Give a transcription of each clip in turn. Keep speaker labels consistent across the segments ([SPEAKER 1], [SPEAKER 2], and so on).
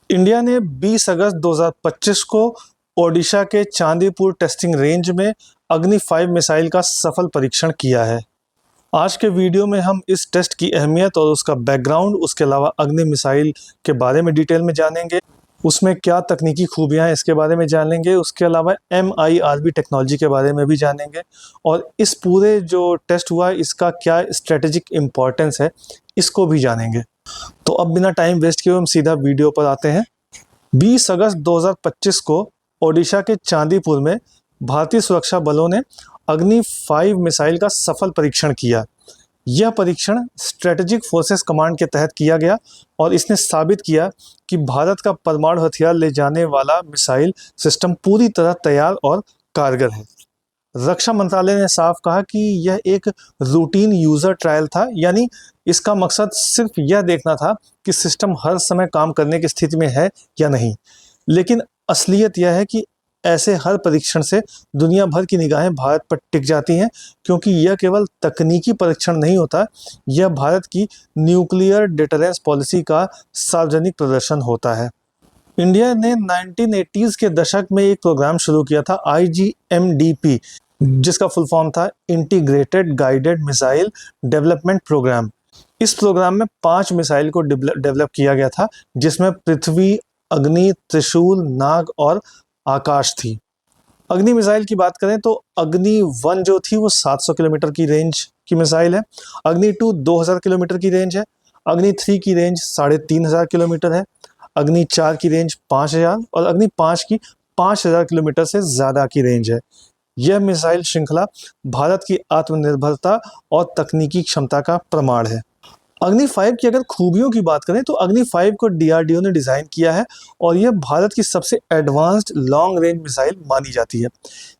[SPEAKER 1] India ने 20 अगस्त 2025 को ओडिशा के चांदीपुर टेस्टिंग रेंज में अग्नि 5 मिसाइल का सफल परीक्षण किया है। आज के वीडियो में हम इस टेस्ट की अहमियत और उसका बैकग्राउंड, उसके अलावा अग्नि मिसाइल के बारे में डिटेल में जानेंगे। उसमें क्या तकनीकी खूबियां हैं इसके बारे में जानेंगे। उसके अलावा MIRV टेक्नोलॉजी के बारे में भी जानेंगे और इस पूरे जो टेस्ट हुआ इसका क्या स्ट्रेटेजिक इम्पोर्टेंस है इसको भी जानेंगे। तो अब बिना टाइम वेस्ट किए हम सीधा वीडियो पर आते हैं। 20 अगस्त 2025 को ओडिशा के चांदीपुर में भारतीय सुरक्षा बलों ने अग्नि 5 मिसाइल का सफल परीक्षण किया। यह परीक्षण स्ट्रेटेजिक फोर्सेस कमांड के तहत किया गया और इसने साबित किया कि भारत का परमाणु हथियार ले जाने वाला मिसाइल सिस्टम पूरी तरह तैयार और कारगर है। रक्षा मंत्रालय ने साफ कहा कि यह एक रूटीन यूजर ट्रायल था, यानी इसका मकसद सिर्फ यह देखना था कि सिस्टम हर समय काम करने की स्थिति में है या नहीं। लेकिन असलियत यह है कि ऐसे हर परीक्षण से दुनिया भर की निगाहें भारत पर टिक जाती हैं, क्योंकि यह केवल तकनीकी परीक्षण नहीं होता, यह भारत की न्यूक्लियर डिटरेंस पॉलिसी का सार्वजनिक प्रदर्शन होता है। इंडिया ने 1980s के दशक में एक प्रोग्राम शुरू किया था, IGMDP, जिसका फुल फॉर्म था integrated guided missile development programme. इस प्रोग्राम में 5 मिसाइल को डेवलप किया गया था, जिसमें पृथ्वी, अग्नि, त्रिशूल, नाग और आकाश थी। अग्नि मिसाइल की बात करें तो अग्नि 1 जो थी वो 700 किलोमीटर की रेंज की मिसाइल है। अग्नि 2 2000 किलोमीटर की रेंज है। अग्नि 3 की रेंज 3500 किलोमीटर है। अग्नि 4 की रेंज 5000 और अग्नि 5 की 5000 किलोमीटर से ज़्यादा की रेंज है। यह मिसाइल श्रृंखला भारत की आत्मनिर्भरता और तकनीकी क्षमता का प्रमाण है। अग्नि 5 की अगर खूबियों की बात करें तो अग्नि 5 को DRDO ने डिज़ाइन किया है और यह भारत की सबसे एडवांस्ड लॉन्ग रेंज मिसाइल मानी जाती है।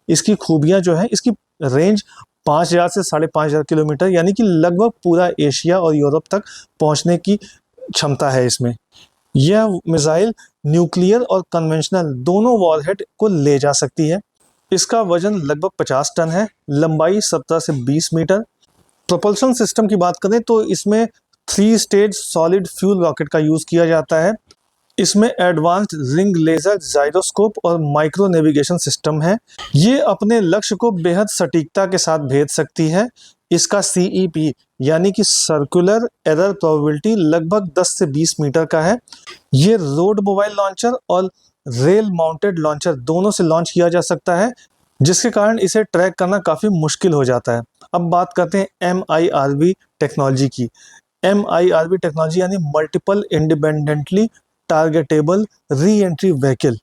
[SPEAKER 1] इसकी खूबियां जो है, इसकी रेंज 5000 से 5500 किलोमीटर, यानी कि लगभग पूरा एशिया और यूरोप तक पहुंचने की क्षमता है इसमें। यह मिसाइल न्यूक्लियर और कन्वेंशनल दोनों वॉरहेड को ले जा सकती है। इसका वजन लगभग 50 टन है, लंबाई 17 से 20 मीटर। प्रोपल्शन सिस्टम की बात करें तो इसमें 3 स्टेज सॉलिड फ्यूल रॉकेट का यूज किया जाता है। इसमें एडवांस्ड रिंग लेजर जाइरोस्कोप और माइक्रो नेविगेशन सिस्टम है। ये अपने लक्ष्य को बेहद सटीकता के साथ भेज सकती है। इसका CEP यानी कि सर्कुलर एरर प्रोबेबिलिटी लगभग 10 से 20 मीटर का है। ये रोड मोबाइल लॉन्चर और रेल माउंटेड लॉन्चर दोनों से लॉन्च किया जा सकता है, जिसके कारण इसे ट्रैक करना काफ़ी मुश्किल हो जाता है। अब बात करते हैं MIRV टेक्नोलॉजी की। MIRV टेक्नोलॉजी यानी multiple independently targetable re entry vehicle.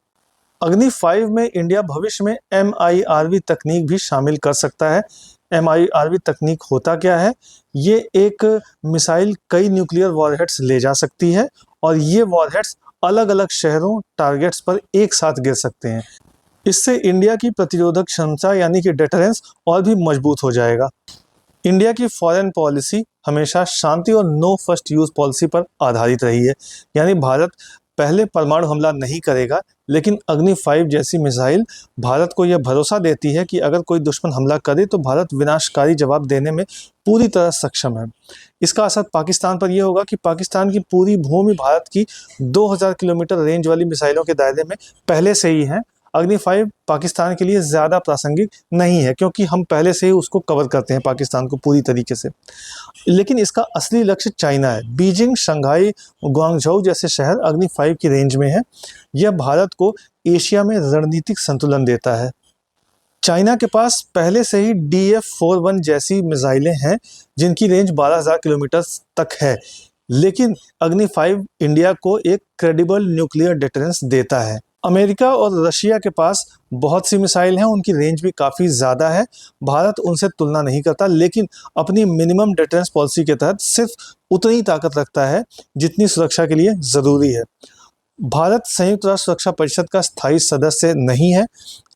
[SPEAKER 1] अग्नि 5 में इंडिया भविष्य में MIRV तकनीक भी शामिल कर सकता है। MIRV तकनीक होता क्या है? ये एक मिसाइल कई न्यूक्लियर वॉरहेड्स ले जा सकती है और ये वॉरहेड्स अलग अलग शहरों, टारगेट्स पर एक साथ गिर सकते हैं। इससे इंडिया की प्रतिरोधक क्षमता यानी कि डिटरेंस और भी मजबूत हो जाएगा। इंडिया की फॉरेन पॉलिसी हमेशा शांति और नो फर्स्ट यूज पॉलिसी पर आधारित रही है, यानी भारत पहले परमाणु हमला नहीं करेगा, लेकिन अग्नि 5 जैसी मिसाइल भारत को यह भरोसा देती है कि अगर कोई दुश्मन हमला करे तो भारत विनाशकारी जवाब देने में पूरी तरह सक्षम है। इसका असर पाकिस्तान पर यह होगा कि पाकिस्तान की पूरी भूमि भारत की 2000 किलोमीटर रेंज वाली मिसाइलों के दायरे में पहले से ही है। अग्नि 5 पाकिस्तान के लिए ज़्यादा प्रासंगिक नहीं है, क्योंकि हम पहले से ही उसको कवर करते हैं पाकिस्तान को पूरी तरीके से। लेकिन इसका असली लक्ष्य चाइना है। बीजिंग, शंघाई, ग्वांगझोउ जैसे शहर अग्नि 5 की रेंज में है। यह भारत को एशिया में रणनीतिक संतुलन देता है। चाइना के पास पहले से ही DF-41 जैसी मिसाइलें हैं, जिनकी रेंज 12000 किलोमीटर तक है। लेकिन अग्नि 5 इंडिया को एक क्रेडिबल न्यूक्लियर डिटरेंस देता है। अमेरिका और रशिया के पास बहुत सी मिसाइल हैं, उनकी रेंज भी काफ़ी ज़्यादा है। भारत उनसे तुलना नहीं करता, लेकिन अपनी मिनिमम डिफेंस पॉलिसी के तहत सिर्फ उतनी ताकत रखता है जितनी सुरक्षा के लिए ज़रूरी है। भारत संयुक्त राष्ट्र सुरक्षा परिषद का स्थायी सदस्य नहीं है,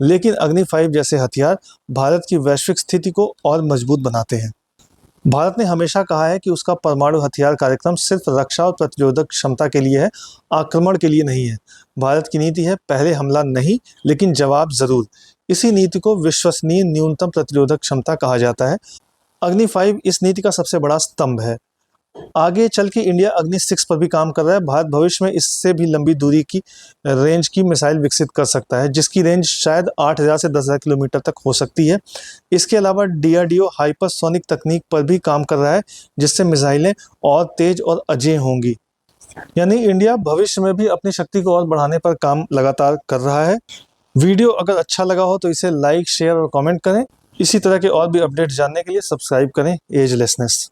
[SPEAKER 1] लेकिन अग्नि 5 जैसे हथियार भारत की वैश्विक स्थिति को और मजबूत बनाते हैं। भारत ने हमेशा कहा है कि उसका परमाणु हथियार कार्यक्रम सिर्फ रक्षा और प्रतिरोधक क्षमता के लिए है, आक्रमण के लिए नहीं है। भारत की नीति है पहले हमला नहीं, लेकिन जवाब जरूर। इसी नीति को विश्वसनीय न्यूनतम प्रतिरोधक क्षमता कहा जाता है। अग्नि 5 इस नीति का सबसे बड़ा स्तंभ है। आगे चल के इंडिया अग्नि 6 पर भी काम कर रहा है। भारत भविष्य में इससे भी लंबी दूरी की रेंज की मिसाइल विकसित कर सकता है, जिसकी रेंज शायद 8000 से 10,000 किलोमीटर तक हो सकती है। इसके अलावा डीआरडीओ हाइपरसोनिक तकनीक पर भी काम कर रहा है, जिससे मिसाइलें और तेज और अजेय होंगी। यानी इंडिया भविष्य में भी अपनी शक्ति को और बढ़ाने पर काम लगातार कर रहा है। वीडियो अगर अच्छा लगा हो तो इसे लाइक, शेयर और कमेंट करें। इसी तरह के और भी अपडेट जानने के लिए सब्सक्राइब करें एजलेसनेस।